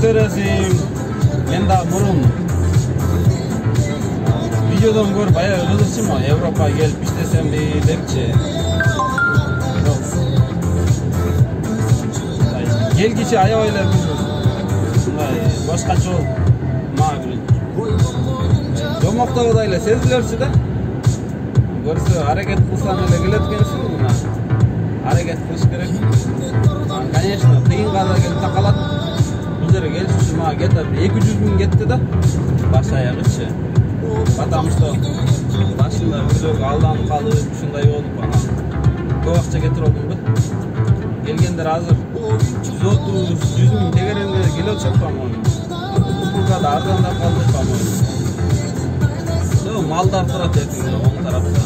көтөрөсүң. Мен да мурун видеодон көрүп аябай кызыкчумун, Европага келип иштесемби депчи. Келгичи аябай эле мындай башкача болуп, мага бир жомоктогудай эле сезилөрчү да. Көрсө аракет кылсаң эле келет экенсиң, мына аракет кылыш керек. Конечно, кыйынга да келип такалат. Бул жерге келиш үчүн мага где-то 200 миң кетти да, баш аягычы. Потому что башында өздөргө алданып калып, ушундай болуп, анан көп акча кетирип алдым да. Келгендер азыр 130-100 миң тегеренде келип атышат, по-моему. Кургада арзандап калды, по-моему. Малдар турат эртең оң тарапта,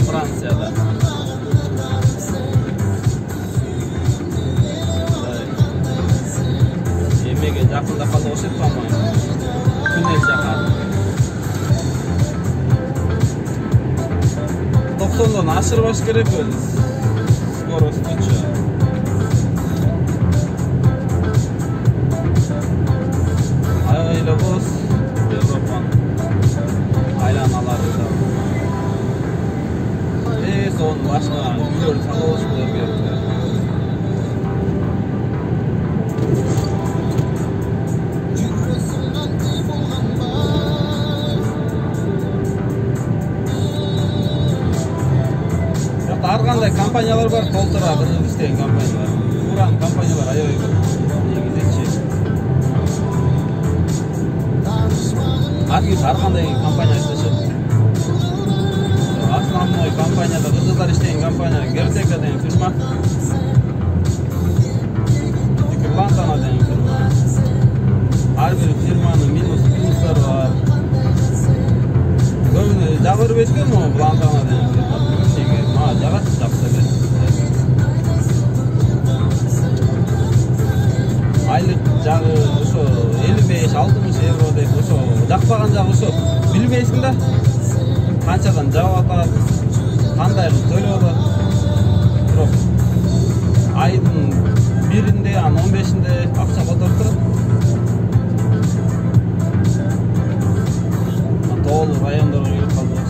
Францияда. Эмеге жакындап калды окшойт, по-моему. Туннель жака. 90дон ашырбаш керек өз скоростучу. Аябай эле боз Европанын aylanalari da. Son başka uyuyor salonlar gibi. Har qanday kompaniyalar var, толтырады иштеген компаниялар. Уран компаниялар аябай көп. Негизинчи. Har qanday kompaniya иштешет. Основной компанияда кыздар иштеген компания Гертека деген фирма. Плантана деген фирма. Ар бир фирманын минустары бар. Көбүнө жагыр беришкен могу Плантана деген фирма. Мага жагат, жакшы эле. Айлык жагы ошо 55-60 евро деп ошо жакпаган жагы ошо билбейсиң да. Канчадан жагып атат, кандай кылып төлөп атат. Бирок айдын 1-inde, 15-inde акча которуп турат. Тоолуу райондорго келип калды окшойт.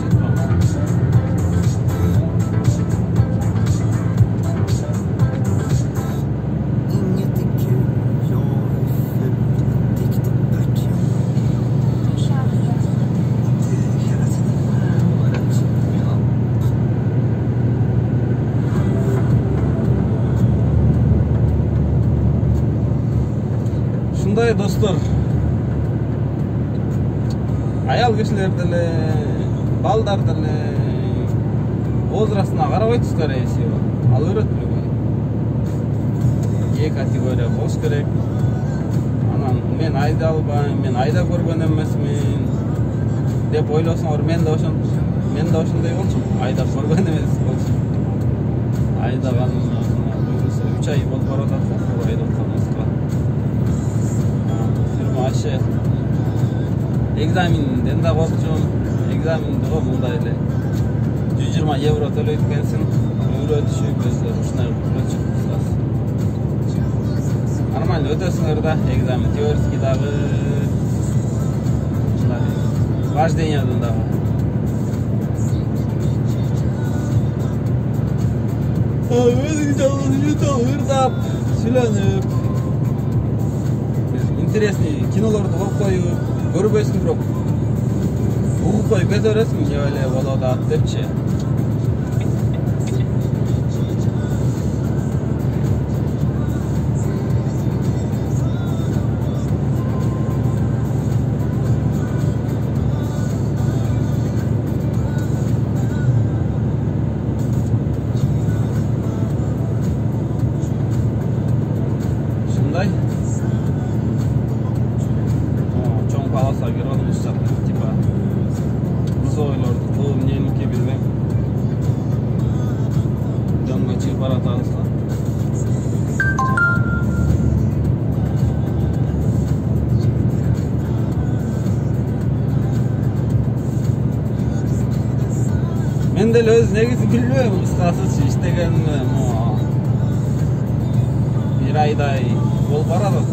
Ушундай достор, аял кишилер деле, балдар деле возрастына карабайт, скорее всего. Ал үйрөтүлгөн. Эки категория болуш керек. Анан мен айда албайм, мен айда көргөн эмесмин деп ойлосоңор, мен да ошондой болчумун. Айда көргөн эмес болчумун. Айдаган 3 ай болуп баратат, айда отурганыбызга. Вообще экзаменден да коркчумун. Экзаменди го мындай эле 120 евро төлөйт экенсиң. Үйрөтүшүп, өздөрү ушундай үйрөтүшүп кыласыз. Нормально өтөсүңөр да, экзамен теорический дагы, вождениеден дагы. Өзүң жалгыз ютуб ырдап, сүйлөнүп, интересный кинолорду коюп коюп, көрбөйсүң, бирок угуп коюп кете бересиң, же эле болот атат депчи. Ушундай чоң полоса киргенибиз жакта, типа сойлорду кылып эмненики билбейм. Жөнгө чыгып баратабыз да. Мен деле өз негизи билбейм, кыскасы иштегениме бир айдай болуп баратат.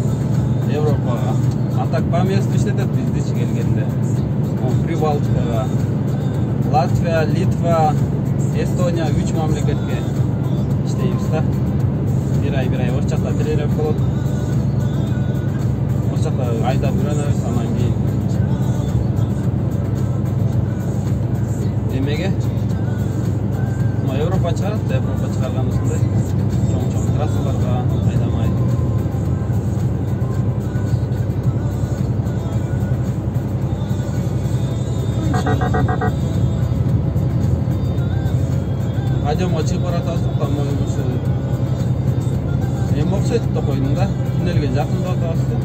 Европага. А так по месту иштетет биздичи келгенде. Прибалтикага. Латвия, Литва, Эстония 3 мамлекетке иштейбиз да. Bir ay Орчакта тренер болот. Орчакта айда үйрөнөбүз, анан кийин эмеге Европа чыгарат, Европа чыгарган ушундай чоң трассаларга айдамай. Айдам чыгып баратасың, там ушу эме окшойт да койдуң да, туннелге жакындап атабыз да.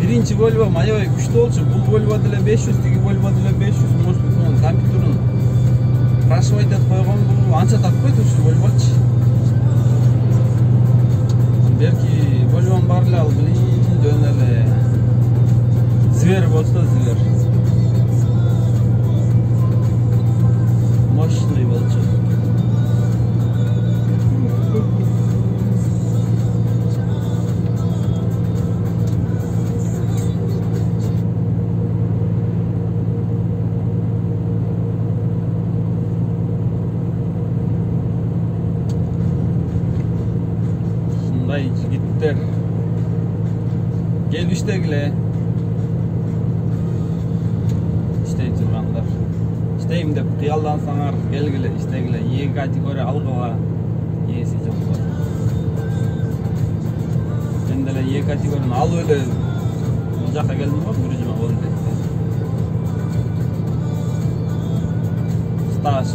Birinci Volvo mayoy күчтүү болчу. Бул Volvo деле 500, тиги Volvo деле 500. Может, компьютерин прошивать этип койгон, бул анча таппайт ушу Volvoчу. Belki Volvo'm бар эле ал, жөн эле зверь болсо зверь. Мощный болчу. Жигиттер келиштегиле иштей тургандар, иштейм деп кыялдансаңар келгиле, иштегиле. Е категория алгыла ээси жоктор. Мен деле Е категорияны алып эле бул жакка келдим го, бир жума болду деп. Стаж